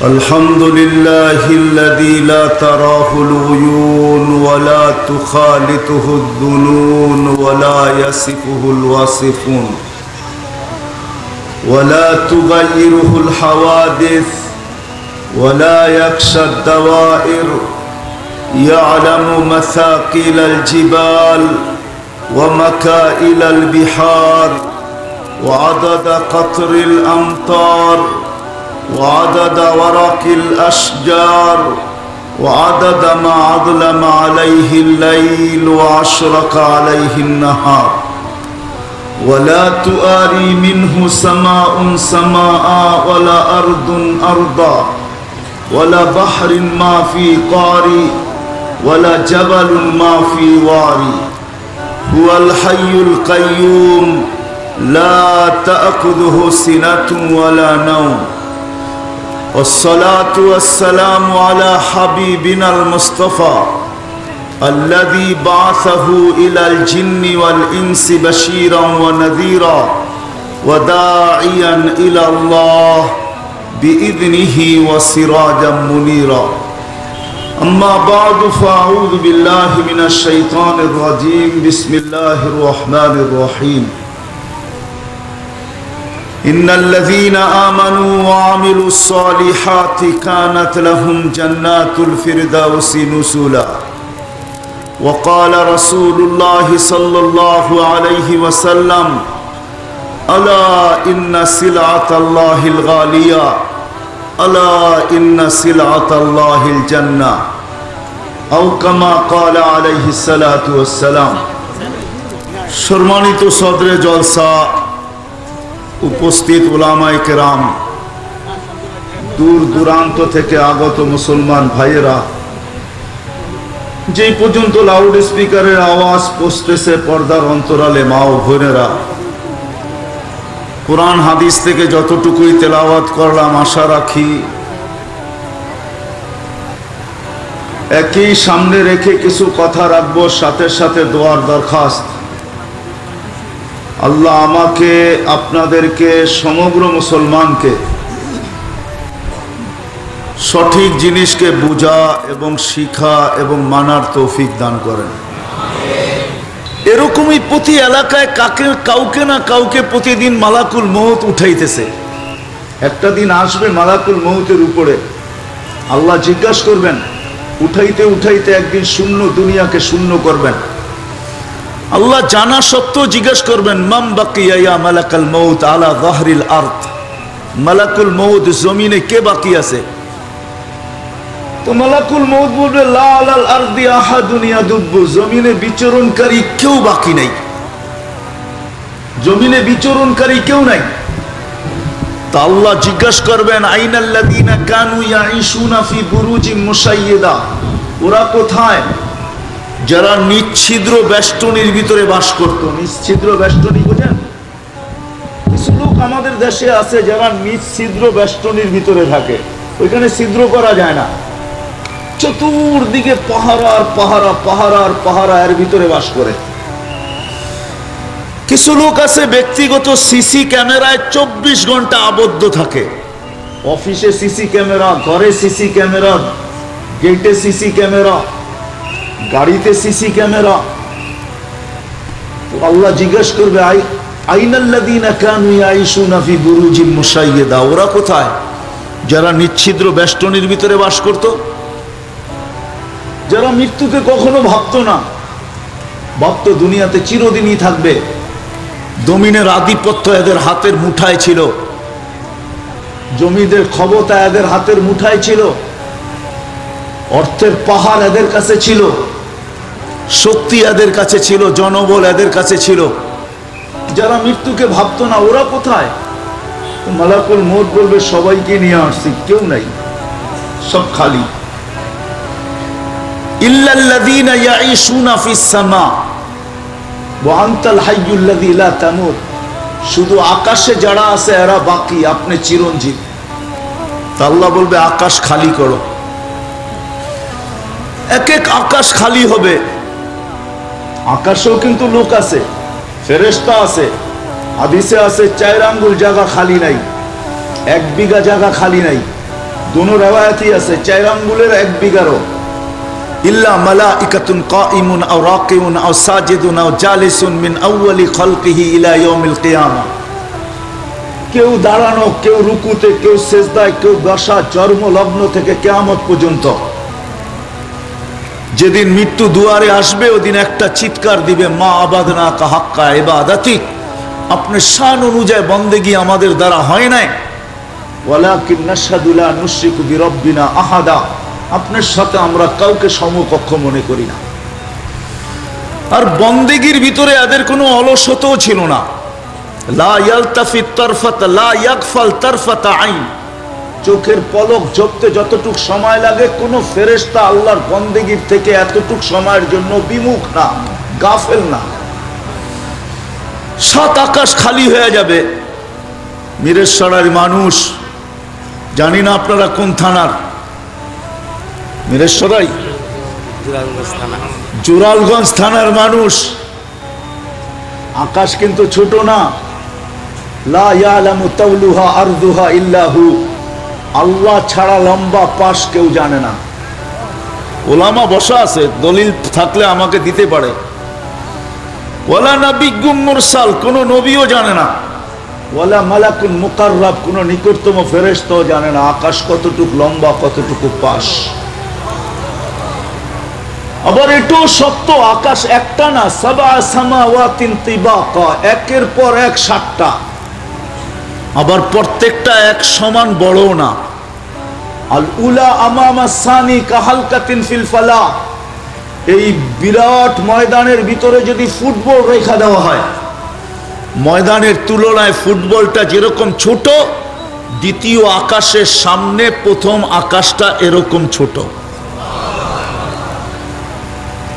الحمد لله الذي لا تراه العيون ولا تخالطه الظنون ولا يصفه الواصفون ولا تغيره الحوادث ولا يخشى الدوائر يعلم مثاقيل الجبال ومكائل البحار وعدد قطر الأمطار وعدد ورق الأشجار وعدد ما أظلم عليه الليل وأشرق عليه النهار ولا تؤاري منه سماء سماء ولا أرض أرضا ولا بحر ما في قاري ولا جبل ما في واري هو الحي القيوم لا تأخذه سنة ولا نوم والصلاة والسلام على حبيبنا المصطفى الذي بعثه إلى الجن والإنس بشيرا ونذيرا وداعيا إلى الله بإذنه وسراجا منيرا أما بعد فأعوذ بالله من الشيطان الرجيم بسم الله الرحمن الرحيم إن الذين آمنوا وعملوا الصالحات كانت لهم جنات الفردوس نزلا وقال رسول الله صلى الله عليه وسلم ألا إن سلعة الله الغالية ألا إن سلعة الله الجنة أو كما قال عليه الصلاة والسلام সম্মানিত সদরে জলসা উপস্থিত উলামায়ে কেরাম দূর দূরান্ত থেকে আগত মুসলমান ভাইয়েরা যেই পর্যন্ত লাউড স্পিকারের আওয়াজ পৌঁছতেছে পর্দার অন্তরালে মা ও বোনেরা কোরআন হাদিস থেকে যতটুকুই তেলাওয়াত করলাম আশা রাখি একই সামনে রেখে কিছু কথা রাখবো সাথে সাথে দোয়ার দরখাস্ত আল্লাহ আমাকে আপনাদেরকে সমগ্র মুসলমানকে সঠিক জিনিসকে বোঝা এবং শিখা এবং মানার তৌফিক দান করেন। এরকমই প্রতি এলাকায় কাউকে না কাউকে প্রতিদিন মালাকুল মউত উঠাইতেছে। একটা দিন আসবে মালাকুল মউতের উপরে আল্লাহ জিজ্ঞাসা করবেন, উঠাইতে উঠাইতে একদিন শূন্য দুনিয়াকে শূন্য করবেন। আল্লাহ জানা সত্ত্বেও জিজ্ঞেস করবেন মাম বাকিয়া ইয়া মালাকুল মউত আলা যাহরিল আরদ, মালাকুল মউত জমিনে কে বাকি আছে? তো মালাকুল মউত বলবে লা আলাল আরদি আহাদুন ইয়াদুব্বু, জমিনে বিচরণকারী কেউ বাকি নাই, জমিনে বিচরণকারী কেউ নাই। তা আল্লাহ জিজ্ঞাসা করবেন আইনাল্লাযীনা কানু ইয়াঈশুনা ফি বুরুজিম মুশাইয়্যিদা, ওরা কোথায় যারা নিচ্ছিদ্র বেষ্টনীর ভিতরে বাস করত? নিচ্ছিদ্র বেষ্টনী বোঝেন? কিছু লোক আমাদের দেশে আছে যারা নিচ্ছিদ্র বেষ্টনীর ভিতরে থাকে, ওইখানে ছিদ্র করা যায় না, চতুর্দিকে পাহারা আর পাহারা, পাহারা আর পাহারা, এর ভিতরে বাস করে। কিছু লোক আছে ব্যক্তিগত সিসি ক্যামেরায় 24 ঘন্টা আবদ্ধ থাকে, অফিসে সিসি ক্যামেরা, ঘরে সিসি ক্যামেরা, গেটে সিসি ক্যামেরা, গাড়িতে সিসি ক্যামেরা। আল্লাহ জিজ্ঞাসা করবে আইনাল্লাযীনা কানু ইয়াঈশুনা ফি বুরুজিম মুশাইয়্যিদা, ওরা কোথায় যারা নিচ্ছিদ্র বেষ্টনীর ভিতরে বাস করত, যারা মৃত্যুকে কখনো ভাবতো না, ভাবতো দুনিয়াতে চিরদিনই থাকবে, জমিনের আধিপত্য এদের হাতের মুঠায় ছিল, জমিদের ক্ষমতা এদের হাতের মুঠায় ছিল, অর্থের পাহাড় এদের কাছে ছিল, শক্তি এদের কাছে ছিল, জনবল এদের কাছে ছিল। যারা মৃত্যুকে ভাবতো না ওরা কোথায়? মালাকুল মউত বলবে সবাইকে নিয়ে আসছি, কেউ নাই, সব খালি। ইল্লাল্লাযীনা ইয়াঈশুনা ফিস সামা ওয়া আনতাল হাইয়ুল্লাযী লা তামুত, শুধু আকাশে যারা আছে এরা বাকি, আপনি চিরঞ্জীব। তা আল্লাহ বলবে আকাশ খালি করো। এক এক আকাশ খালি হবে, আকাশেও কিন্তু লোক আছে, ফেরেশতা আছে, হাদিসে আছে 4 আঙ্গুল জায়গা খালি নাই, 1 বিঘা জায়গা খালি নাই। দুনো রিওয়ায়াতই আছে 4 আঙ্গুলের 1 বিঘারও। ইল্লা মালাইকাতুন কাইমুন আও রাকিউন আও সাজিদুন আও জালিসুন মিন আউয়ালি খালকিহি ইলা ইয়াউমিল কিয়ামা। কেউ দাঁড়ানো, কেউ রুকুতে, কেউ সেজদায়, কেউ বসা, জন্মলগ্ন থেকে কিয়ামত পর্যন্ত। যেদিন মৃত্যু দুয়ারে আসবে ওদিন একটা চিৎকার দিবে, মা আবাদনা কা হাক্কা ইবাদাতিক, আপনার শান অনুযায়ী বন্দেগী আমাদের দ্বারা হয় নাই। ওয়ালাকিন নাশহাদু লা নুশরিকু বিরাব্বিনা আহাদা, আপনার সাথে আমরা কাউকে সমকক্ষ মনে করি না। আর বন্দেগীর ভিতরে এদের কোনো অলসতাও ছিল না। লা ইয়ালতাফিত তারফাত লা ইয়াগফাল তারফাতা আইন, চোখের পলক ঝপতে যতটুক সময় লাগে কোন ফেরেশতা আল্লাহর বন্দেগীর থেকে এতটুক সময়ের জন্য বিমুখ না, গাফেল না। 7 আকাশ খালি হয়ে যাবে। মিরেশ্বরের মানুষ, জানি না আপনারা কোন থানার? মিরেশ্বরাই, জোরালগঞ্জ থানার মানুষ। আকাশ কিন্তু ছোট না। লা ইয়ালামু তাওলুহা আরদুহা ইল্লাহু, আল্লাহ ছাড়া লম্বা পাশ কেউ জানে না। ওলামা বসা আছে, দলিল থাকলে আমাকে দিতে পারে। ওয়ালা নাবিয়্যুম মুরসাল, কোন নবীও জানে না। ওয়ালা মালাকুন মুকাররাব, কোন নিকটতম ফেরেশতাও জানে না আকাশ কতটুকু লম্বা, কতটুকু পাশ। আবার এটাও সত্য, আকাশ একটা না, সাবা সামাওয়াতিন তিবাকা, একের পর এক 7টা। আবার প্রত্যেকটা এক সমান বড় না। আল উলা আমামা সানি কাহালকাতিন ফিল ফালা, এই বিরাট ময়দানের ভিতরে যদি ফুটবল রেখা দেওয়া হয়, ময়দানের তুলনায় ফুটবলটা যেরকম ছোট, দ্বিতীয় আকাশের সামনে প্রথম আকাশটা এরকম ছোট।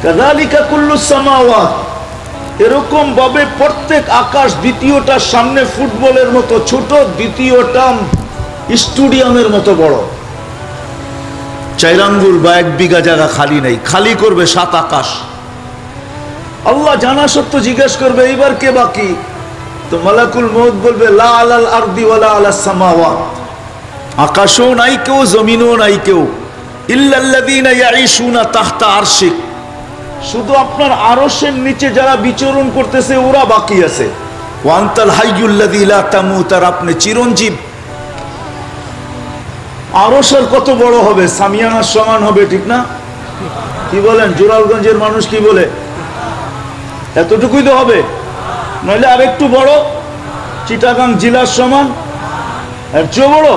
কাযালিকা কুল্লুস সামাওয়াত, এরকম ভাবে প্রত্যেক আকাশ দ্বিতীয়টার সামনে ফুটবলের মতো ছোট, দ্বিতীয়টা স্টেডিয়ামের মতো বড়। 4 আঙ্গুল বা 1 বিঘা জায়গা খালি নেই, খালি করবে 7 আকাশ। আল্লাহ জানা সত্য জিজ্ঞেস করবে, এইবার কে বাকি? তো মালাকুল মউত বলবে, লা আলাল আরদি ওয়ালা আলাস সামাওয়াত, আকাশও নাই কেউ, জমিনও নাই কেউ, ইল্লাল্লাযীনা ইয়াঈশুনা তাহতা আরশিক, শুধু আপনার আরশের নিচে যারা বিচরণ করতেছে ওরা বাকি আছে। ওয়ান্তাল হাইয়ুল্লাযী লা তামুত, আর আপনি চিরঞ্জীব। আরশের কত বড় হবে? সামিয়ানার সমান হবে, ঠিক না? কি বলেন? জোরালগঞ্জের মানুষ কি বলে? এতটুকুই তো হবে, নইলে আরেকটু বড়, চিটাগাং জেলার সমান, এর চেয়ে বড়।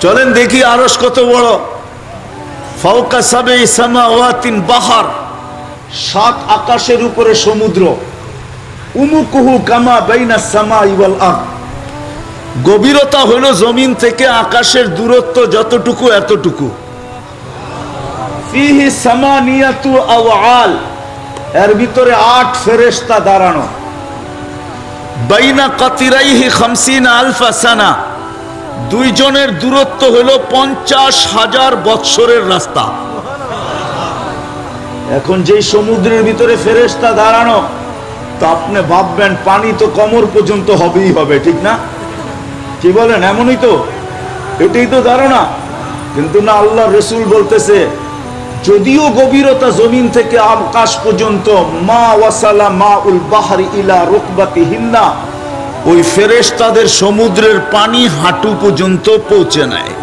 চলেন দেখি আরশ কত বড়। ফাওকা সাবঈ সামাওয়াতিন বাহার, 7 আকাশের উপরে সমুদ্র। উমুকুহু কামা বাইনাস সামাই ওয়াল আরদ, গভীরতা হলো জমিন থেকে আকাশের দূরত্ব যতটুকু এতটুকু। ফিহি সামানিয়াতু আওয়াল, এর ভিতরে 8 ফেরেশতা দাঁড়ানো। বাইনা কাতিরাইহি 50 আলফা সানা, 2 জনের দূরত্ব হলো 50,000 বৎসরের রাস্তা। এখন যেই সমুদ্রের ভিতরে ফেরেশতা দাঁড়ানো, তো আপনি ভাববেন পানি তো কোমর পর্যন্ত হবেই হবে, ঠিক না? কি বলেন? এমনই তো, এটাই তো ধারণা। কিন্তু না, আল্লাহ রসুল বলতেছে যদিও গভীরতা জমিন থেকে আকাশ পর্যন্ত, মা ওয়াসালা মাউল বাহরি ইলা রুকবাতিহিন্না, ওই ফেরেশতাদের সমুদ্রের পানি হাঁটু পর্যন্ত পৌঁছে নেয়।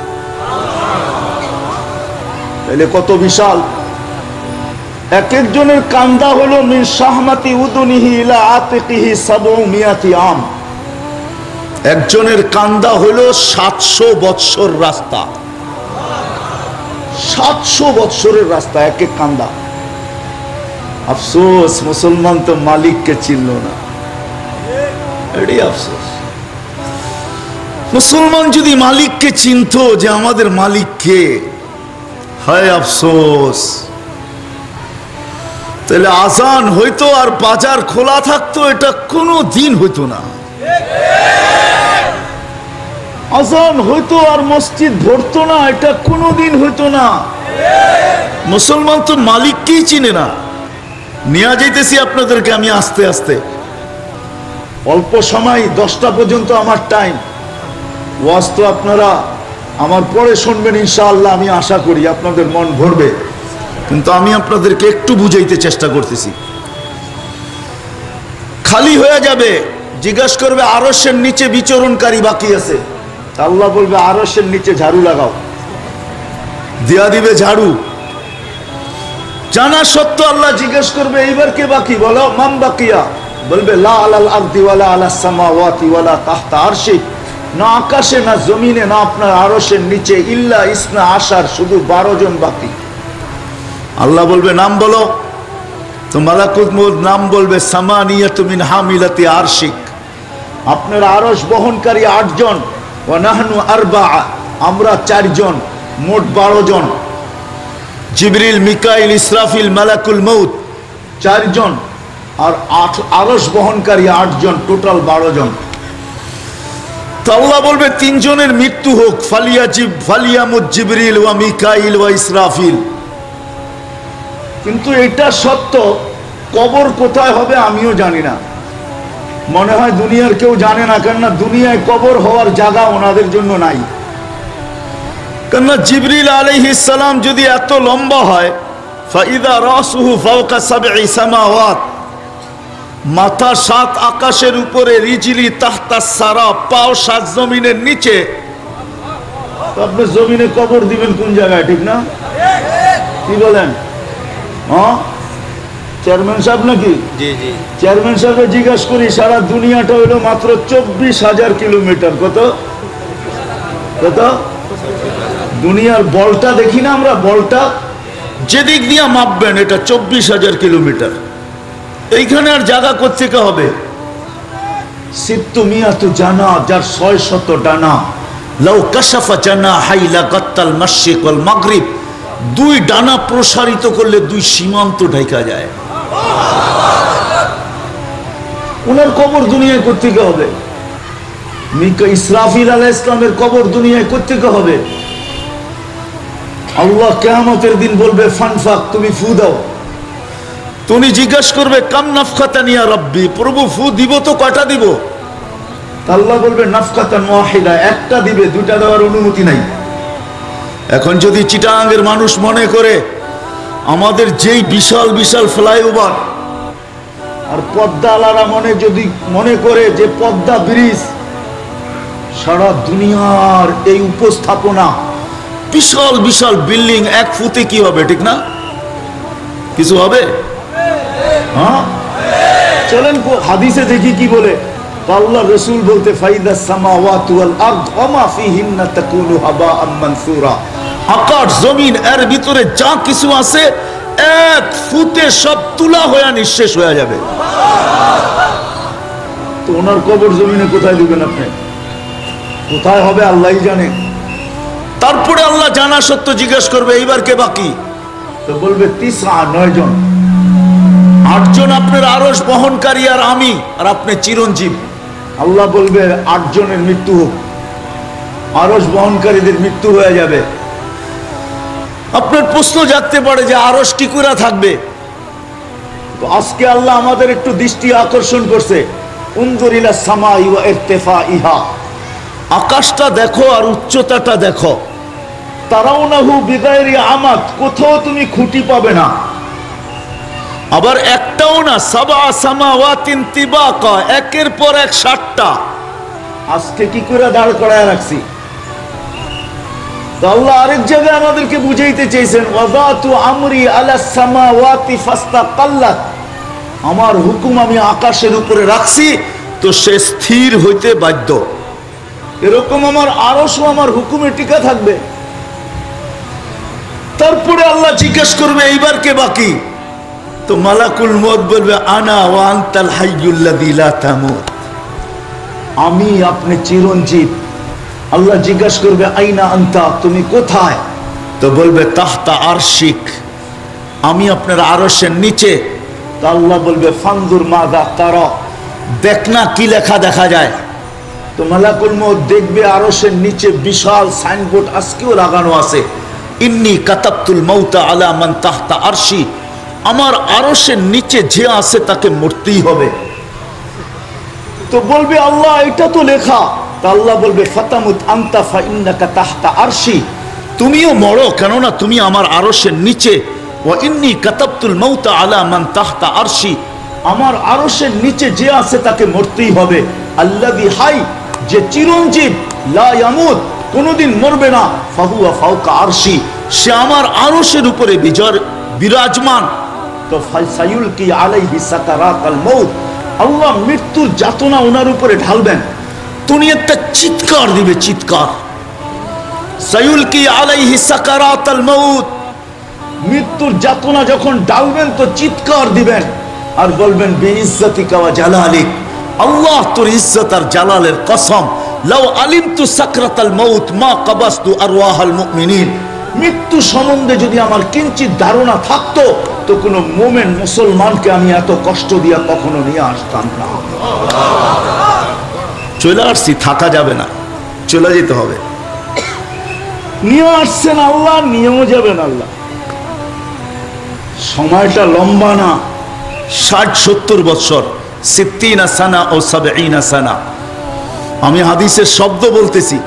তাহলে কত বিশাল! এক একজনের কান্দা হলো মিন শাহমাতি উদুনিহি ইলা আতিকিহি 700 আম, একজনের কান্দা হলো 700 বৎসর রাস্তা। 700 বৎসরের রাস্তা এক এক কান্দা। আফসোস, মুসলমান তো মালিককে চিনল না, এটাই আফসোস। মুসলমান যদি মালিককে চিনতো যে আমাদের মালিক কে, হায় আফসোস, তাহলে আজান হইতো আর বাজার খোলা থাকতো, এটা কোনো দিন হইতো না। আজান হইতো আর মসজিদ ভরতো না, এটা কোনো দিন হইতো না। মুসলমান তো মালিককেই চিনে না। নিয়ে যাইতেছি আপনাদেরকে আমি আস্তে আস্তে। অল্প সময় 10টা পর্যন্ত আমার টাইম। ওয়াজ তো আপনারা আমার পরে শুনবেন ইনশাআল্লাহ, আমি আশা করি আপনাদের মন ভরবে, কিন্তু আমি আপনাদেরকে একটু বুঝাইতে চেষ্টা করতেছি। খালি হয়ে যাবে, জিজ্ঞাসা করবে আরশের নিচে বিচরণকারী বাকি আছে, আল্লাহ বলবে আরশের নিচে ঝাড়ু লাগাও, দিয়া দিবে ঝাড়ু। জানা সত্য আল্লাহ জিজ্ঞেস করবে এইবার কে বাকি, বলো মান বাকিয়া, বলবে লা আলাল আরদি ওয়ালা আলাস সামাওয়াতি ওয়ালা তাহতা আরশি, না আকাশে না জমিনে না আপনার আরশের নিচে, ইল্লা ইসনা আশার, শুধু 12 জন বাকি। আল্লাহ বলবে নাম বলো, তো মালাকুল মউত নাম বলবে সামানিয়াতু মিন হামিলাতি আরশিক, আপনার আরশ বহনকারী 8 জন, ওয়া নাহনু আরবা, আমরা 4 জন, মোট 12 জন। জিবরিল, মিকাইল, ইসরাফিল, মালাকুল মউত 4 জন, আর আরশ বহনকারী 8 জন, টোটাল 12 জন। তো আল্লাহ বলবে 3 জনের মৃত্যু হোক, ফালিয়ামুত জিবরিল ওয়া মিকাইল ওয়া ইসরাফিল। কিন্তু এটা সত্য, কবর কোথায় হবে আমিও জানি না, মনে হয় দুনিয়ার কেউ জানে না, কেননা দুনিয়ায় কবর হওয়ার জায়গা ওনাদের জন্য নাই। কেননা জিবরিল আলাইহিস সালাম যদি এত লম্বা হয়, ফাইদা রাসুহু ফাওকা সাবঈ সামাওয়াত, মাথা 7 আকাশের উপরে, রিজলি তাহতা সারা, পাও 7 জমিনের নিচে, তো আপনি জমিনে কবর দিবেন কোন জায়গায়, ঠিক না? কি বলেন? হ্যাঁ, চেয়ারম্যান সাহেব নাকি? জি জি, চেয়ারম্যান সাহেবকে জিজ্ঞাসা করি, সারা দুনিয়াটা হলো মাত্র 24,000 কিলোমিটার। কত কত? দুনিয়ার বলটা দেখি না আমরা, বলটা যেদিক দিয়ে মাপবেন এটা 24,000 কিলোমিটার। এইখানে আর জায়গা কোত্থেকে হবে? সিত্তুমিয়াতু জানা, যার 600 ডানা, লাউ কাশাফা জানা হাইলা গাত্তাল মাশরিক ওয়াল মাগরিব, 2 ডানা প্রসারিত করলে 2 সীমান্ত ঢাকা যায়। ওনার কবর দুনিয়ায় কোত্থেকে হবে? ইসরাফিল আলাইহিস সালামের কবর দুনিয়ায় কোত্থেকে হবে? আল্লাহ কিয়ামতের দিন বলবে ফানফাক, তুমি ফু দাও। তুমি জিজ্ঞাসা করবে কাম নাফখাতান ইয়া রাব্বি, প্রভু ফু দিব তো কয়টা দিব? আল্লাহ বলবে নাফখাতান ওয়াহিদা, একটা দিবে, 2টা দেওয়ার অনুমতি নাই। এখন যদি চিটাগাঙ্গের মানুষ মনে করে আমাদের যেই বিশাল বিশাল ফ্লাইওভার, আর পদ্মাওয়ালারা যদি মনে করে যে পদ্মা ব্রিজ, সারা দুনিয়ার এই উপস্থাপনা, বিশাল বিশাল বিল্ডিং, 1 ফুটে কি হবে, ঠিক না? কিছু হবে? হ্যাঁ, চলেন হাদিসে দেখি কি বলে। আল্লাহ রাসূল বলতে ফাইদা সামাওয়াতু ওয়াল আরদ ওয়া মা ফিহিন্না তাকুনু হাবাআম মানসুরা, আকাশ জমিন এর ভিতরে যা কিছু আছে 1 ফুটে সব তুলা হয়ে নিঃশেষ হয়ে যাবে। তো ওনার কবর জমিনে কোথায় দিবেন আপনি? কোথায় হবে আল্লাহই জানে। তারপরে আল্লাহ জানা সত্য জিজ্ঞেস করবে এইবার কে বাকি, তো বলবে 9 জন, 8 জন আপনার আরশ বহনকারী আর আমি, আর আপনি চিরঞ্জীব। আল্লাহ বলবে 8 জনের মৃত্যু হোক, আরশ বহনকারীদের মৃত্যু হয়ে যাবে। আপনার প্রশ্ন জাগতে পারে যে আরশ কি করে থাকবে? তো আজকে আল্লাহ আমাদের একটু দৃষ্টি আকর্ষণ করছে, উনজুর ইলা সামাই ওয়া ইরতিফাইহা, আকাশটা দেখো আর উচ্চতাটা দেখো। তারাউনাহু বিগাইরি আমাদ, কোথাও তুমি খুঁটি পাবে না, আবার একটাও না, সাবা সামাওয়াতিন তিবাকা, একের পর এক 7টা। আজকে কি করে দাঁড় করায় রাখছি? তো আল্লাহ আরেক জায়গায় আমাদেরকে বুঝাইতে চেয়েছেন, ওয়াযাতু আমরি আলাস সামাওয়াতি ফাস্তাকাল্লাত, আমার হুকুম আমি আকাশের উপরে রাখছি তো সে স্থির হইতে বাধ্য। এরকম আমার আরশও আমার হুকুমে টিকা থাকবে। তারপরে আল্লাহ জিজ্ঞেস করবে এইবার কে বাকি? তো মালাকুল মউত বলবে আনা ওয়া আনতাল হাইয়ুল্লাযী লা তামুত, আমি আপনি চিরঞ্জীব। আল্লাহ জিজ্ঞাসা করবে আইনা আনতা, তুমি কোথায়? তো বলবে তাহতা আরশিক, আমি আপনার আরশের নিচে। তো আল্লাহ বলবে ফানজুর মাযা তারা, দেখ না কি লেখা দেখা যায়। তো মালাকুল মউত দেখবে আরশের নিচে বিশাল সাইনবোর্ড আজকেও লাগানো আছে, ইন্নী কাতাবতুল মাউতা আলা মান তাহতা আরশি, আমার আরশের নিচে যে আছে তাকে মরতেই হবে। তো বলবে আল্লাহ এটা তো লেখা, তা আল্লাহ বলবে ফাতামুত আনতা ফাইন্নাকা তাহতা আরশি, তুমিও মরো, কেননা তুমি আমার আরশের নিচে। ওয়া ইন্নী কাতাবতুল মাউতা আলা মান তাহতা আরশি, আমার আরশের নিচে যে আছে তাকে মরতেই হবে। আল্লাযী হাই, যে চিরঞ্জীব, লা ইয়ামুত, কোনোদিন মরবে না, ফাহুয়া ফাওকা আরশি, সে আমার আরশের উপরে বিরাজমান। তো ফাসায়ুলকি আলাইহি সাকারাতাল মাউত, আল্লাহ মৃত্যুর যাতনা ওনার উপরে ঢালবেন। তুমি একটা চিৎকার দিবে, চিৎকার। সায়ুলকি আলাইহি সাকারাতাল মাউত, মৃত্যুর যাতনা যখন ঢালবেন তো চিৎকার দিবেন আর বলবেন বিইজ্জাতিকা ওয়া জালালিক, আল্লাহ তোর ইজ্জত আর জালালের কসম, লাউ আলিমতু সাকরাতাল মাউত মা কাবাসতু আরওয়াহাল মুমিনিন, মৃত্যু সম্বন্ধে যদি আমার কিঞ্চিত ধারণা থাকতো তো কোনো মুমিন মুসলমানকে আমি এত কষ্ট দিয়া কখনো নিয়ে আসতাম না। চলে আসছি, থাকা যাবে না, চলে যেতে হবে। নিয়ে আসছেন আল্লাহ, নিয়েও যাবেন আল্লাহ। সময়টা লম্বা না, 60-70 বছর, 60 সানা ও 70 সানা। আমি হাদিসের শব্দ বলতেছি,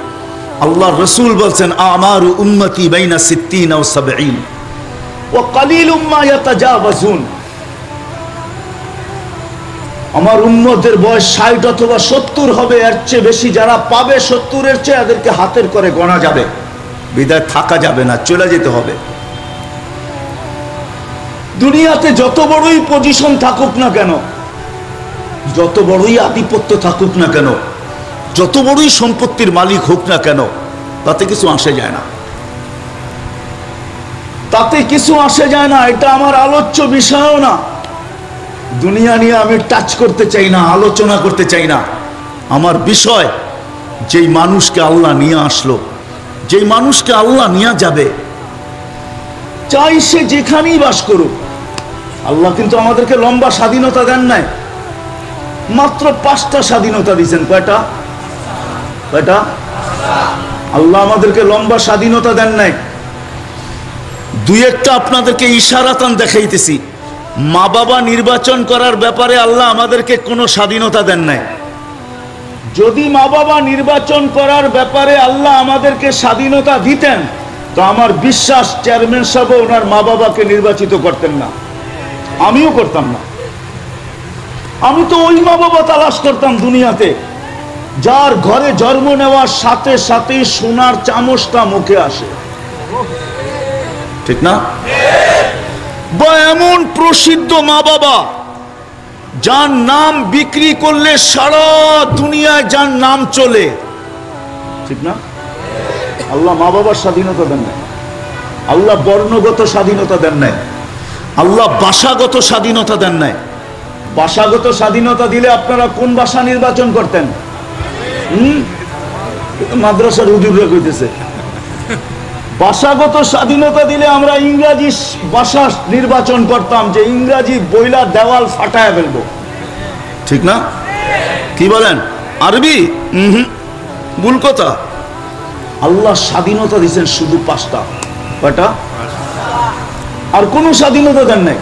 আল্লাহ রসুল বলছেন আমারু উম্মতি বাইনা 60 ও 70 ওয়া কালিলুম মা ইয়াতাজাওয়াজুন, আমার উম্মতের বয়স 60 অথবা 70 হবে, এর চেয়ে বেশি যারা পাবে 70-এর চেয়ে এদেরকে হাতের করে গোনা যাবে। বিদায় থাকা যাবে না, চলে যেতে হবে। দুনিয়াতে যত বড়ই পজিশন থাকুক না কেন, যত বড়ই আধিপত্য থাকুক না কেন, যত বড়ই সম্পত্তির মালিক হোক না কেন, তাতে কিছু আসে যায় না, তাতে কিছু আসে যায় না। এটা আমার আলোচ্য বিষয়ও না। দুনিয়া নিয়ে আমি টাচ করতে চাই না, আলোচনা করতে চাই না। আমার বিষয় যেই মানুষকে আল্লাহ নিয়ে আসলো, যেই মানুষকে আল্লাহ নিয়ে যাবে, চাই সে যেখানেই বাস করুক। আল্লাহ কিন্তু আমাদেরকে লম্বা স্বাধীনতা দেন নাই, মাত্র 5টা স্বাধীনতা দিয়েছেন। কয়টা? কয়টা? আল্লাহ আমাদেরকে লম্বা স্বাধীনতা দেন নাই। 2-1টা আপনাদেরকে ইশারাতান দেখাইতেছি। মা বাবা নির্বাচন করার ব্যাপারে আল্লাহ আমাদেরকে কোনো স্বাধীনতা দেন নাই। যদি মা বাবা নির্বাচন করার ব্যাপারে আল্লাহ আমাদেরকে স্বাধীনতা দিতেন তো আমার বিশ্বাস চেয়ারম্যান সাহেব ওনার মা বাবাকে নির্বাচিত করতেন না, আমিও করতাম না। আমি তো ওই মা বাবা তালাশ করতাম দুনিয়াতে যার ঘরে জন্ম নেওয়ার সাথে সাথে সোনার চামচটা মুখে আসে, ঠিক না? বা এমন প্রসিদ্ধ মা বাবা যার নাম বিক্রি করলে সারা দুনিয়ায় যার নাম চলে, ঠিক না? আল্লাহ মা বাবার স্বাধীনতা দেন নাই, আল্লাহ বর্ণগত স্বাধীনতা দেন নাই, আল্লাহ ভাষাগত স্বাধীনতা দেন নাই। ভাষাগত স্বাধীনতা দিলে আপনারা কোন ভাষা নির্বাচন করতেন? মাদ্রাসার হুজুররা কইতেছে ভাষাগত স্বাধীনতা দিলে আমরা ইংরাজি ভাষা নির্বাচন করতাম, যে ইংরাজি বইলা দেওয়াল ফাটায় ফেলবো, ঠিক না? কি বলেন? আরবি? ভুল কথা। আল্লাহ স্বাধীনতা দিয়েছেন শুধু 5টা। কয়টা? আর কোনো স্বাধীনতা দেন নাই,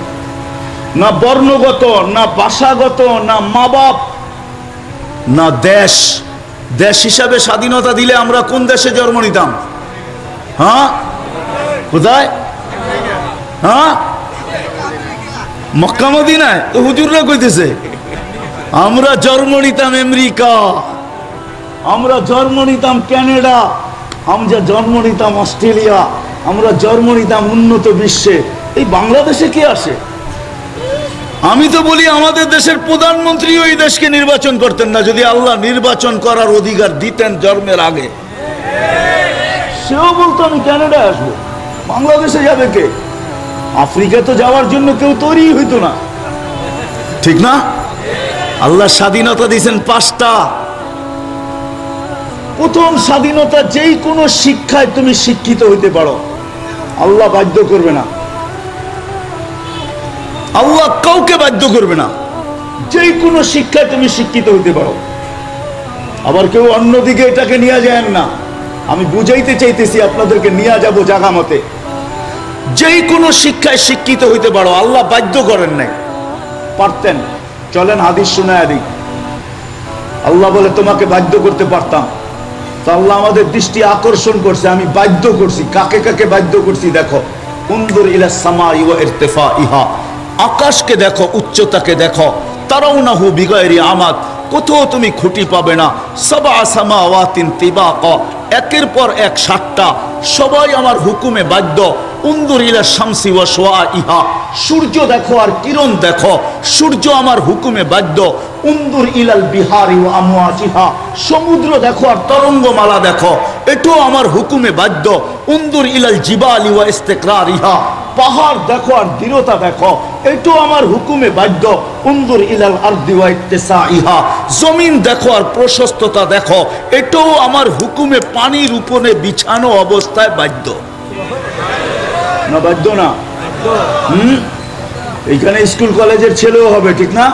না বর্ণগত, না ভাষাগত, না মা বাপ, না দেশ। দেশ হিসাবে স্বাধীনতা দিলে আমরা কোন দেশে জন্ম নিতাম? হ্যাঁ, কোথায়? হ্যাঁ, মক্কা মদিনায়। তো হুজুররা কইতেছে আমরা জন্ম নিতাম আমেরিকা, আমরা জন্ম নিতাম কানাডা, আমরা জন্ম নিতাম অস্ট্রেলিয়া, আমরা জন্ম নিতাম উন্নত বিশ্বে। এই বাংলাদেশে কে আসে? আমি তো বলি আমাদের দেশের প্রধানমন্ত্রী ওই দেশকে নির্বাচন করতেন না যদি আল্লাহ নির্বাচন করার অধিকার দিতেন জন্মের আগে। সেও বলতো আমি কানাডায় আসবো, বাংলাদেশে যাবে কে? আফ্রিকা তো যাওয়ার জন্য কেউ তৈরি হইতো না, ঠিক না? আল্লাহ স্বাধীনতা দিয়েছেন 5টা। প্রথম স্বাধীনতা, যেই কোনো শিক্ষায় তুমি শিক্ষিত হইতে পারো, আল্লাহ বাধ্য করবে না, আল্লাহ কাউকে বাধ্য করবে না। যেই কোনো শিক্ষায় তুমি শিক্ষিত হইতে পারো। আবার কেউ অন্যদিকে এটাকে নিয়ে যায় না, আমি বুঝাইতে চাইতেছি আপনাদেরকে, নিয়ে যাব জায়গা মতে। যেই কোনো শিক্ষায় শিক্ষিত হইতে পারো, আল্লাহ বাধ্য করেন নাই। পারতেন, চলেন হাদিস শুনায়া দিই। আল্লাহ বলে তোমাকে বাধ্য করতে পারতাম, তো আল্লাহ আমাদের দৃষ্টি আকর্ষণ করছে, আমি বাধ্য করছি। কাকে কাকে বাধ্য করছি দেখো। উনজুর ইলা সামাই ওয়া ইরতিফাইহা, আকাশকে দেখো, উচ্চতাকে দেখো। তারাউনাহু বিগাইরি আমাদ, কোথাও তুমি খুঁটি পাবে না। সাবআ সামাওয়াতিন তিবাকা, একের পর এক 7টা, সবাই আমার হুকুমে বাধ্য। উনজুর ইলা শামসি ওয়া শুআইহা, সূর্য দেখো আর কিরণ দেখো, সূর্য আমার হুকুমে বাধ্য। উনজুর ইলাল বিহারি ওয়া আমওয়াজিহা, সমুদ্র দেখো আর তরঙ্গমালা দেখো, এটাও আমার হুকুমে বাধ্য। উনজুর ইলাল জিবালি ওয়া ইস্তিকরারিহা, পাহাড় দেখো আর দৃঢ়তা দেখো, এটাও আমার হুকুমে বাধ্য। উনজুর ইলাল আরদি ওয়া ইত্তিসাইহা, জমিন দেখো আর প্রশস্ততা দেখো, এটাও আমার হুকুমে পানির উপরে বিছানো অবস্থায় বাধ্য। না বাধ্য না? এইখানে স্কুল কলেজের ছেলেও হবে, ঠিক না?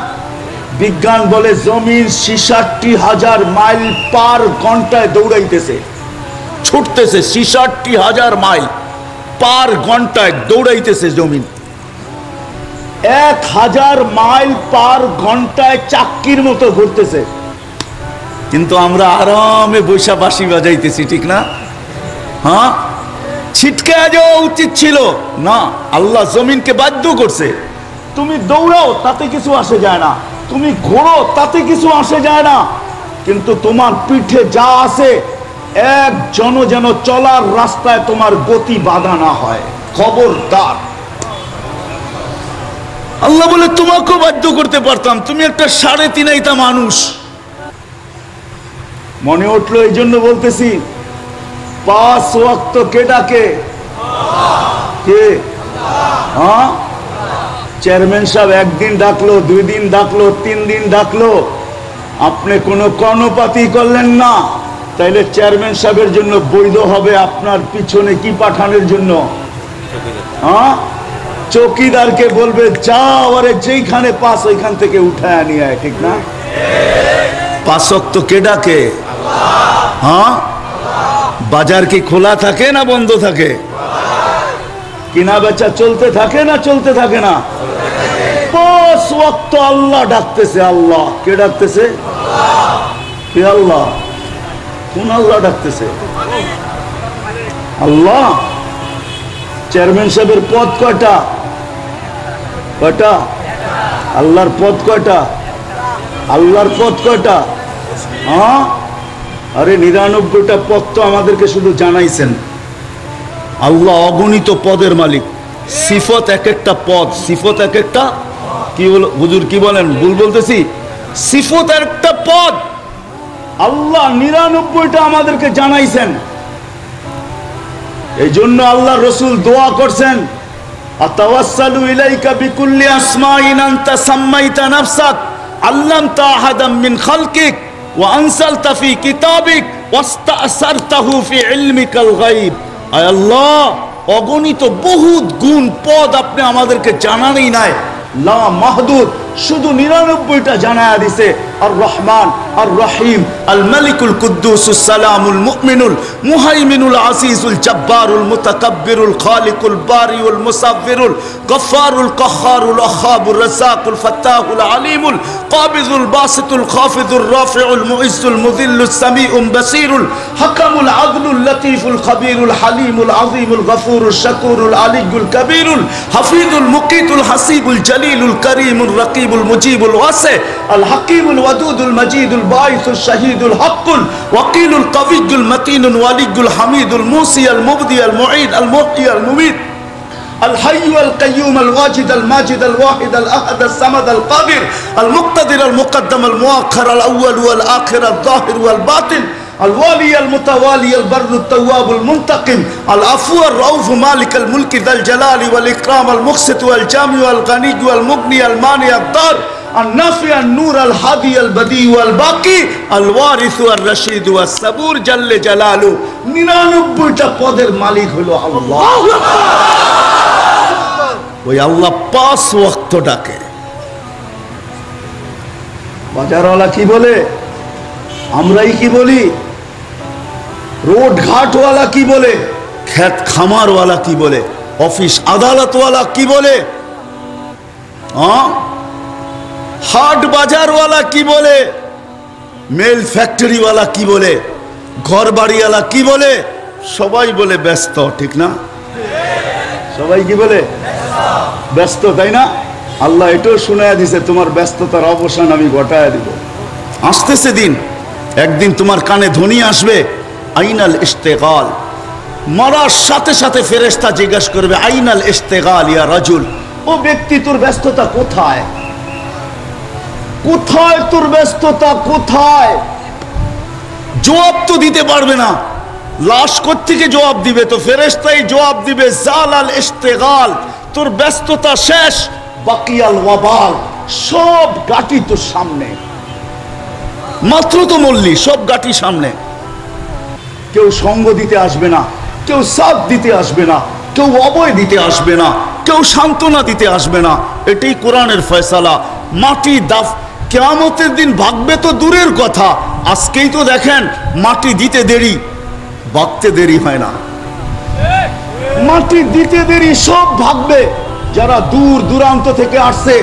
বিজ্ঞান বলে জমিন 66,000 মাইল পার ঘন্টায় দৌড়াইতেছে, ছুটতেছে। 66,000 মাইল পার ঘন্টায় দৌড়াইতেছে জমিন। 1000 মাইল পার ঘন্টায় চাক্কির মতো ঘুরতেছে। কিন্তু আমরা আরামে বৈশা বাঁশি বাজাইতেছি, ঠিক না? হ্যাঁ, ছিটকে যাওয়া উচিত ছিল না, আল্লাহ জমিনকে বাধ্য করছে। তুমি দৌড়াও তাতে কিছু আসে যায় না, তুমি ঘোরো তাতে কিছু আসে যায় না, কিন্তু তোমার পিঠে যা আছে এক যেন চলার রাস্তায় তোমার গতি বাধা না হয়, খবরদার। আল্লাহ বলে তোমাকেও বাধ্য করতে পারতাম, তুমি একটা 3.5 আইতা মানুষ। মনে উঠলো, এই জন্য বলতেছি, 5 ওয়াক্ত কে ডাকে? কে? হ্যাঁ, চেয়ারম্যান সাহেব 1 দিন ডাকলো, 2 দিন ডাকলো, 3 দিন ডাকলো, আপনি কোনো কর্ণপাতই করলেন না, তাইলে চেয়ারম্যান সাহেবের জন্য বৈধ হবে আপনার পিছনে কি পাঠানোর জন্য? হ্যাঁ, চৌকিদারকে বলবে যাও, আরে যেইখানে পাস ওইখান থেকে উঠায় নিয়ে আয়, ঠিক না? 5 ওয়াক্ত কে ডাকে? হ্যাঁ, বাজার কি খোলা থাকে না বন্ধ থাকে? কিনা বেচা চলতে থাকে না চলতে থাকে না? 5 ওয়াক্ত আল্লাহ ডাকতেছে। আল্লাহ কে ডাকতেছে? কে আল্লাহ? কোন আল্লাহ ডাকতেছে? আল্লাহ। চেয়ারম্যান সাহেবের পদ কয়টা? কয়টা? আল্লাহর পদ কয়টা? আল্লাহর পদ কয়টা? হ্যাঁ, আরে 99টা পদ তো আমাদেরকে শুধু জানাইছেন। আল্লাহ অগণিত পদের মালিক, সিফত এক একটা পদ, সিফত এক একটা। কি বল হুজুর, কি বলেন? ভুল বলতেছি? সিফত একটা পদ। আল্লাহ 99টা আমাদেরকে জানাইছেন। এই জন্য আল্লাহ রসুল দোয়া করছেন, আতাওয়াসসালু ইলাইকা বিকুল্লি আসমাইন আনতা সাম্মাইতা নাফসাক আল্লামতা আহাদাম মিন খালকিক ওয়া আনসালতা ফি কিতাবিক ওয়াস্তাসারতাহু ফি ইলমিকাল গায়ব। আয় আল্লাহ, অগণিত বহুত গুণ পদ আপনি আমাদেরকে জানানই নাই, লা মাহদুদ, শুধু 99টা জানায়া দিছে। আর রহমান, আর রহিম, আল মালিকুল কুদ্দুসুস সালামুল মুমিনুল মুহাইমিনুল আসিসুল জব্বারুল মুতাকাব্বিরুল খালিকুল বারিউল মুসাব্বিরুল গফফারুল কাহ্হারুল আখাবুর রাসাকুল ফাত্তাহুল আলিমুল কাবিজুল বাসিতুল খাফিদুর রাফিউল মুইজ্জুল মুযিল্লুস সামিউল বাসিরুল হাকামুল আদলুল লতীফুল খাবীরুল হালিমুল আযীমুল গফুরুল শাকুরুল আলিয়ুল কবীরুল হাফিজুল মুকিতুল হাসিবুল জলিলুল করিমুল রকিবুল মুজিবুল ওয়াসি আল হাকিমুল ওয়াদুদুল মজিদুল বাইসুল শাহীদুল হকুল ওয়াকিলুল কবিয়ুল মতিনুল ওয়ালিয়ুল হামিদুল মুসি আল মুবদি আল মুঈদ আল মুহয়ি আল মুমীত الحي القيوم الواجد الماجد الواحد الأحد الصمد القادر المقتدر المقدم المؤخر الأول والآخر الظاهر والباطن الوالي المتوالي البر التواب المنتقم العفو الرؤوف مالك الملك ذا الجلال والإكرام المقسط والجامع والغني والمغني المانع الضار النافع النور الهادي البديع والباقي الوارث الرشيد والصبور جل جلاله 99টা পদের মালিক হলো আল্লাহ। ওই আল্লাহ 5 ওয়াক্ত ডাকে। বাজারওয়ালা কি বলে, আমরাই কি বলি? রোড ঘাটওয়ালা কি বলে, খেত খামারওয়ালা কি বলে? অফিস আদালতওয়ালা কি বলে, হাট বাজারওয়ালা কি বলে, মেল ফ্যাক্টরিওয়ালা কি বলে, ঘর বাড়িওয়ালা কি বলে, সবাই বলে ব্যস্ত, ঠিক না? সবাই কি বলে? ব্যস্ত, তাই না? আল্লাহ এটাও শুনায়া দিছে, তোমার ব্যস্ততার অবসান আমি ঘটায়া দিব। আসতেছে দিন, একদিন তোমার কানে ধ্বনি আসবে, আইনাল ইশতেগাল। মরার সাথে সাথে ফেরেশতা জিজ্ঞাসা করবে, আইনাল ইশতেগাল ইয়া রাজুল, ও ব্যক্তি তোর ব্যস্ততা কোথায়? কোথায় তোর ব্যস্ততা, কোথায়? জবাব তো দিতে পারবে না, লাশ কোত্থেকে জবাব দিবে? তো ফেরেশতাই জবাব দিবে, জালাল ইশতেগাল, তোর ব্যস্ততা শেষ, বাকিয়াল ওয়াবাল, সব গাটি তোর সামনে। মাত্র তো মল্লি, সব গাটি সামনে। কেউ সঙ্গ দিতে আসবে না, কেউ সাথ দিতে আসবে না, কেউ অভয় দিতে আসবে না, কেউ সান্ত্বনা দিতে আসবে না। এটাই কোরআনের ফয়সালা। মাটি দাফ কিয়ামতের দিন ভাগবে তো দূরের কথা, আজকেই তো দেখেন মাটি দিতে দেরি, ভাগতে দেরি হয় না। মাটি দিতে দেরি, সব ভাগবে। যারা দূর দূরান্ত থেকে আসছে,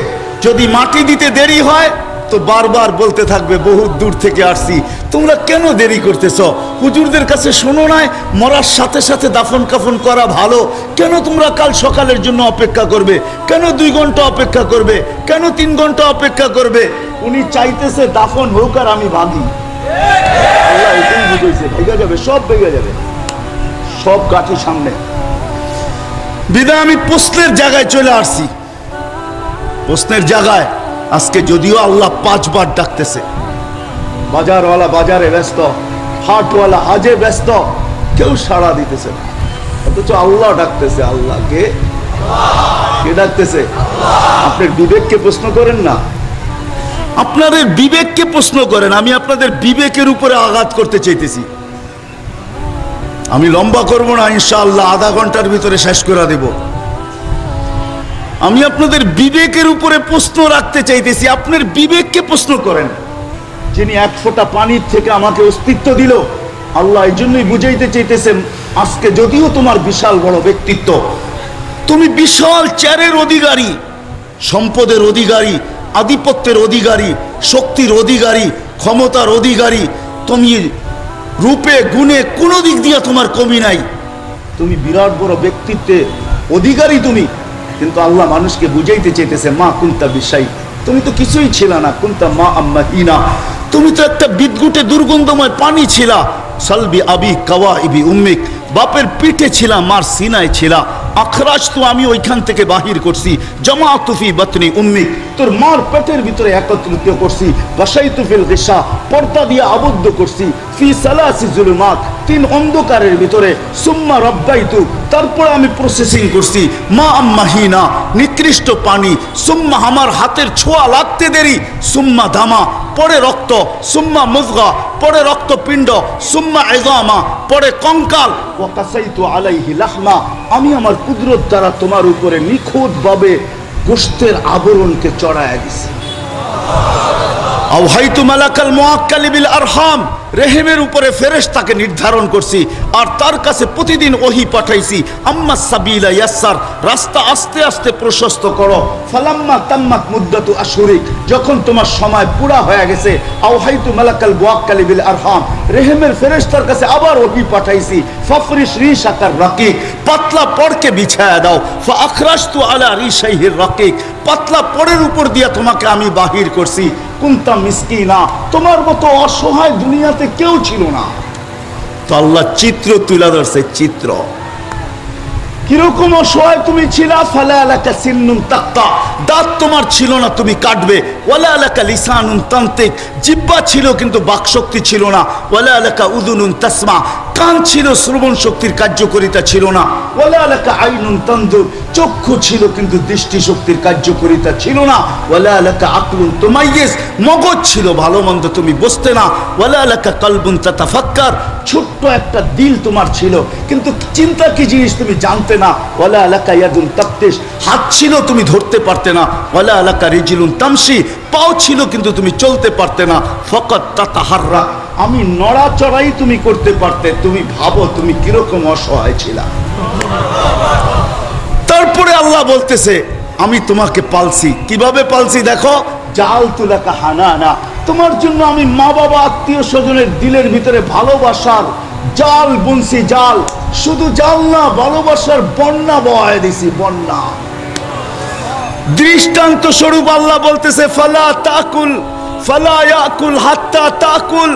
যদি মাটি দিতে দেরি হয় তো বারবার বলতে থাকবে, বহুত দূর থেকে আসছি, তোমরা কেন দেরি করতেছ? হুজুরদের কাছে শোনো নাই মরার সাথে সাথে দাফন কাফন করা ভালো, কেন তোমরা কাল সকালের জন্য অপেক্ষা করবে? কেন 2 ঘন্টা অপেক্ষা করবে? কেন 3 ঘন্টা অপেক্ষা করবে? উনি চাইতেছে দাফন হোক আর আমি ভাগি। আল্লাহ এটাই বুঝাইছে, ভেঙে যাবে, সব ভেঙে যাবে, সব গাঠি সামনে। বিদায় আমি প্রশ্নের জায়গায় চলে আসছি, প্রশ্নের জায়গায়। আজকে যদিও আল্লাহ 5 বার ডাকতেছে, বাজারওয়ালা বাজারে ব্যস্ত, হাটওয়ালা হাজে ব্যস্ত, কেউ সাড়া দিতেছে না, অথচ আল্লাহ ডাকতেছে। আল্লাহকে কে ডাকতেছে? আপনার বিবেককে প্রশ্ন করেন না, আপনাদের বিবেককে প্রশ্ন করেন। আমি আপনাদের বিবেকের উপরে আঘাত করতে চাইতেছি। আমি লম্বা করব না, ইনশাআল্লাহ আধা ঘন্টার ভিতরে শেষ করে দেব। আমি আপনাদের বিবেকের উপরে প্রশ্ন রাখতে চাইতেছি। আপনার বিবেককে প্রশ্ন করেন। যিনি 1 ফোঁটা পানির থেকে আমাকে অস্তিত্ব দিল, আল্লাহ এই জন্যই বুঝাইতে চাইতেছেন, আজকে যদিও তোমার বিশাল বড় ব্যক্তিত্ব, তুমি বিশাল চেয়ারের অধিকারী, সম্পদের অধিকারী, আধিপত্যের অধিকারী, শক্তির অধিকারী, ক্ষমতার অধিকারী, তুমি রূপে গুণে কোনো দিক দিয়ে তোমার কমি নাই, তুমি বিরাট বড় ব্যক্তিত্বের অধিকারী তুমি। কিন্তু আল্লাহ মানুষকে বুঝাইতে চাইতেছে, মা কুন্তা বিশাই, তুমি তো কিছুই ছিল না, কুন্তা মা আম্মা হিনা, তুমি তো একটা বিদ্যুটে দুর্গন্ধময় পানি ছিলা। সালবি আবি কাওয়া ইবি উম্মিক, বাপের পিঠে ছিলা, মার সিনায় ছিলা। আখরাজ তো আমি ওইখান থেকে বাহির করছি, জামাআতু ফি বাতনি উম্মিক, তোর মার পেটের ভিতরে একত্রিত করছি। বাসাইতু ফিল গিশা, পর্দা দিয়ে আবদ্ধ করছি। ফি সালাসি জুলুমাত, 3 অন্ধকারের ভিতরে। সুম্মা রব্বাইতু, তারপরে আমি প্রসেসিং করছি। মা আম্মাহিনা, নিকৃষ্ট পানি। সুম্মা, আমার হাতের ছোঁয়া লাগতে দেরি। সুম্মা দামা, পরে রক্ত। সুম্মা মুযগা, পরে রক্তপিণ্ড। সুম্মা ইযামা, পরে কঙ্কাল। ওয়া কাসাইতু আলাইহি লাহমা, আমি আমার কুদরত দ্বারা তোমার উপরে নিখুঁতভাবে গোশতের আবরণকে চড়ায়া দিছি। আওহাইতু মালাকাল মুআক্কাল বিল আরহাম, রেহেমের উপরে ফেরেশতাকে নির্ধারণ করছি, আর তার কাছে প্রতিদিন ওহী পাঠাইছি। আম্মা সাবিলা ইয়াসসার, রাস্তা আস্তে আস্তে প্রশস্ত করো। ফালাম্মা তাম্মাত মুদ্দাতু আশহুরিক, যখন তোমার সময় পুরা হয়ে গেছে। আওহাইতু মালাকাল মুআক্কাল বিল আরহাম, রেহেমের ফেরেশতার কাছে আবার ওহী পাঠাইছি। ফাফরিশ রিশাকার রাকিক, পাতলা পড়কে বিছায়া দাও। ফা আখরাজতু আলা রিশাইহির রাকিক, পাতলা পড়ের উপর দিয়ে তোমাকে আমি বাহির করছি। কুনতা মিসকিনা, তোমার মতো অসহায় দুনিয়াতে কেউ ছিল না। তো আল্লাহ চিত্র তুলে ধরছে, চিত্র কিরকম অসহায় তুমি ছিলা। ফালা আলাকা সিন্নুন তাক্তা, দাঁত তোমার ছিল না, তুমি কাটবে। ওয়ালা আলাকা লিসানুন তান্তিক, জিহ্বা ছিল কিন্তু বাকশক্তি ছিল না। ওয়ালা আলাকা উযুনুন তাসমা, কান ছিল, শ্রবণ শক্তির কার্যকারিতা ছিল না। ওয়ালা আলাকা আইনুন তানজুর, চক্ষু ছিল কিন্তু দৃষ্টি শক্তির কার্যকারিতা ছিল না। ওয়ালা আলাকা আকলুন তুমাইয়িজ, মগজ ছিল, ভালো মন্দ তুমি বুঝতে না। ওয়ালা আলাকা কলবুন তাতাফাক্কার, ছোট্ট একটা দিল তোমার ছিল কিন্তু চিন্তা কি জিনিস তুমি জানতে না। ওয়ালা আলাকা ইয়াদুন তাকতিশ, হাত ছিল তুমি ধরতে পারতে না। ওয়ালা আলাকা রিজলুন তামশি, পাও ছিল কিন্তু তুমি চলতে পারতে না। ফাকাত তাতাহাররা, আমি নড়াচড়াই তুমি করতে পারতে। তুমি ভাবো তুমি কিরকম অসহায় ছিলা। তারপরে আল্লাহ বলতেছে আমি তোমাকে পালছি। কিভাবে পালছি দেখো, জাল তুলাকা হানানা, তোমার জন্য আমি মা বাবা আত্মীয় স্বজনের দিলের ভিতরে ভালোবাসার জাল বুনছি। জাল, শুধু জাল না, ভালোবাসার বন্যা বহায় দিছি, বন্যা। দৃষ্টান্ত স্বরূপ আল্লাহ বলতেছে ফালা তাকুল ফালা ইয়াকুল হাত্তা তাকুল,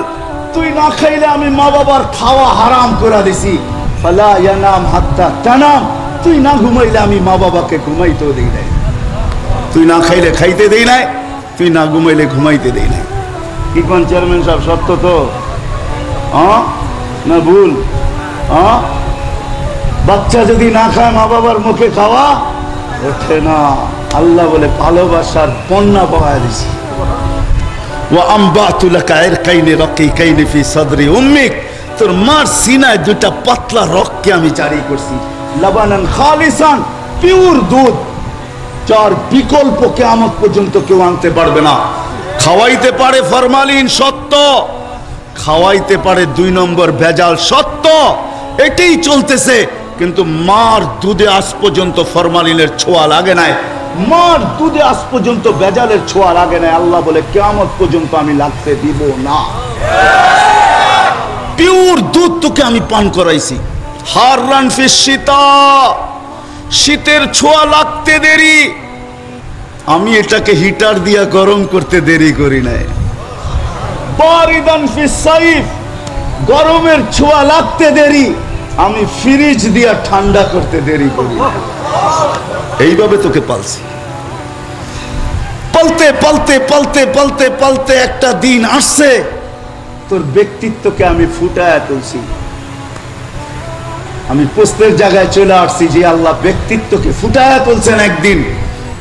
তুই না খাইলে আমি মা বাবার খাওয়া হারাম করে দিছি। ফালা ইয়ানাম হাত্তা তানাম, তুই না ঘুমাইলে আমি মা বাবাকে ঘুমাইতেও দেই নাই। তুই না খাইলে খাইতে দেই নাই, তুই না ঘুমাইলে ঘুমাইতে দেই নাই। কি কোন চেয়ারম্যান সাহেব, সত্য তো না ভুল? বাচ্চা যদি না খায় মা বাবার মুখে খাওয়া ওঠে না। আল্লাহ বলে ভালোবাসার বন্যা বহায় দিছি। ওয়া আমবাতু লাকা ইরকাইনি রাকিকাইনি ফি সাদরি উম্মিক, তোর মার সিনায় দুটা পাতলা রগকে আমি জারি করছি। লাবানান খালিসান, পিওর দুধ, যার বিকল্প কিয়ামত পর্যন্ত কেউ আনতে পারবে না। খাওয়াইতে পারে ফরমালিন, সত্য। খাওয়াইতে পারে 2 নম্বর ভেজাল, সত্য। এটাই চলতেছে, কিন্তু মার দুধে আজ পর্যন্ত ফরমালিনের ছোঁয়া লাগে নাই। মার দুধে আজ পর্যন্ত ভেজালের ছোঁয়া লাগে নাই। আল্লাহ বলে কিয়ামত পর্যন্ত আমি লাগতে দিব না। পিওর দুধ তোকে আমি পান করাইছি। হাররান ফিস শীতা, শীতের ছোঁয়া লাগতে দেরি, আমি এটাকে হিটার দিয়া গরম করতে দেরি করি নাই। বারিদান ফিস সাইফ, গরমের ছোঁয়া লাগতে দেরি, আমি ফ্রিজ দিয়া ঠান্ডা করতে দেরি করি। এইভাবে তোকে পালছি। পালতে পালতে পালতে পালতে পালতে একটা দিন আসছে, তোর ব্যক্তিত্বকে আমি ফুটায়া তুলছি। আমি প্রশ্নের জায়গায় চলে আসছি যে আল্লাহ ব্যক্তিত্বকে ফুটায়া তুলছেন একদিন।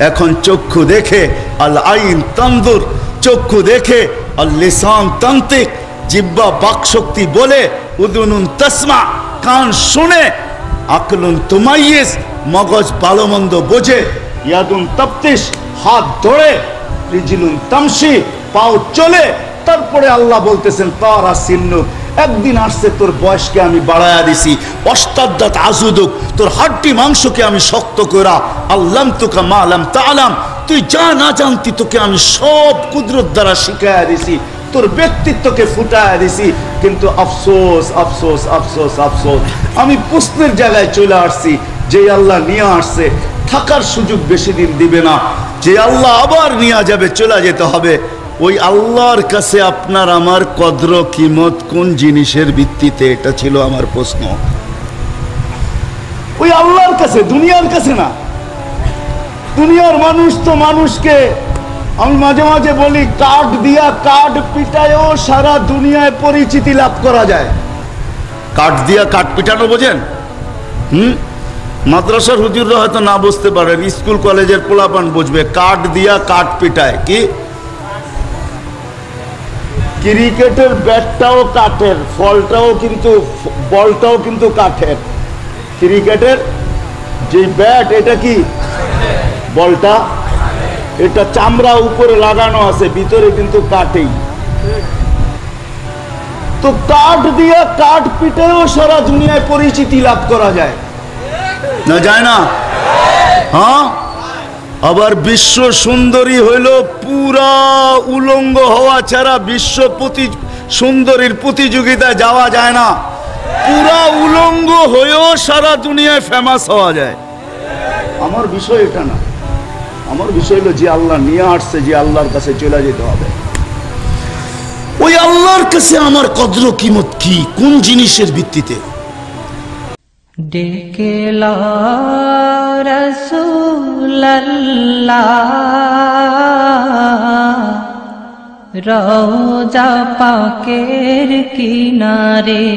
এখন চক্ষু দেখে আল আইন তানদুর, চক্ষু দেখে আল লিসান তান্তিক, জিহ্বা বাকশক্তি বলে, উদুনুন তাসমা, কান শুনে, আকলুন তুমাইয়িজ, মগজ ভালো মন্দ বোঝে, ইয়াদুন তাফতিশ, হাত ধরে, রিজলুন তামশি, পাও চলে। তারপরে আল্লাহ বলতেছেন তারা সিন্নুক, একদিন আসছে তোর বয়সকে আমি বাড়ায়া দিছি। অষ্টাদ্দাত আজুদুক, তোর হাড্ডি মাংসকে আমি শক্ত করা। আল্লাম তুকা মা লাম তাআলাম, তুই যা না জানতি তোকে আমি সব কুদরত দ্বারা শিখায়া দিছি, তোর ব্যক্তিত্বকে ফুটায়া দিছি। কিন্তু আফসোস আফসোস আফসোস আফসোস, আমি প্রশ্নের জায়গায় চলে আসছি। যে আল্লাহ নিয়ে আসছে থাকার সুযোগ বেশি দিন দিবে না। যে আল্লাহ আবার নিয়ে যাবে, চলে যেতে হবে। ওই আল্লাহর কাছে আপনার আমার কদর কিমত কোন জিনিসের ভিত্তিতে? এটা ছিল আমার প্রশ্ন। ওই আল্লাহর কাছে, দুনিয়ার কাছে না। দুনিয়ার মানুষ তো মানুষকে, আমি মাঝে মাঝে বলি, কাঠ দিয়া কাঠ পিটায়ও সারা দুনিয়ায় পরিচিতি লাভ করা যায়। কাঠ দিয়া কাঠ পিটানো বোঝেন? মাদ্রাসার হুজুররা হয়তো না বুঝতে পারেন, স্কুল কলেজের পোলাপান বুঝবে। কাঠ দিয়া কাঠ পিটায় কি? ক্রিকেটের ব্যাটটাও কাঠের, ফলটাও কিন্তু, বলটাও কিন্তু কাঠের। ক্রিকেটের যে ব্যাট, এটা কি বলটা, এটা চামড়া উপরে লাগানো আছে, ভিতরে কিন্তু কাঠেই। তো কাঠ দিয়া কাঠ পিটেও সারা দুনিয়ায় পরিচিতি লাভ করা যায় না, যায় না? হ্যাঁ। আবার বিশ্ব সুন্দরী হইল পুরা উলঙ্গ হওয়া ছাড়া বিশ্ব সুন্দরীর প্রতিযোগিতায় যাওয়া যায় না। পুরা উলঙ্গ হয়েও সারা দুনিয়ায় ফেমাস হওয়া যায়। আমার বিষয় এটা না। আমার বিষয় হলো যে আল্লাহ নিয়ে আসছে, যে আল্লাহর কাছে চলে যেতে হবে। ওই আল্লাহর কাছে আমার কদর কিমত কি, কোন জিনিসের ভিত্তিতে? ডেকে লা রাসূলুল্লাহ, রওজা পাকের কিনারে।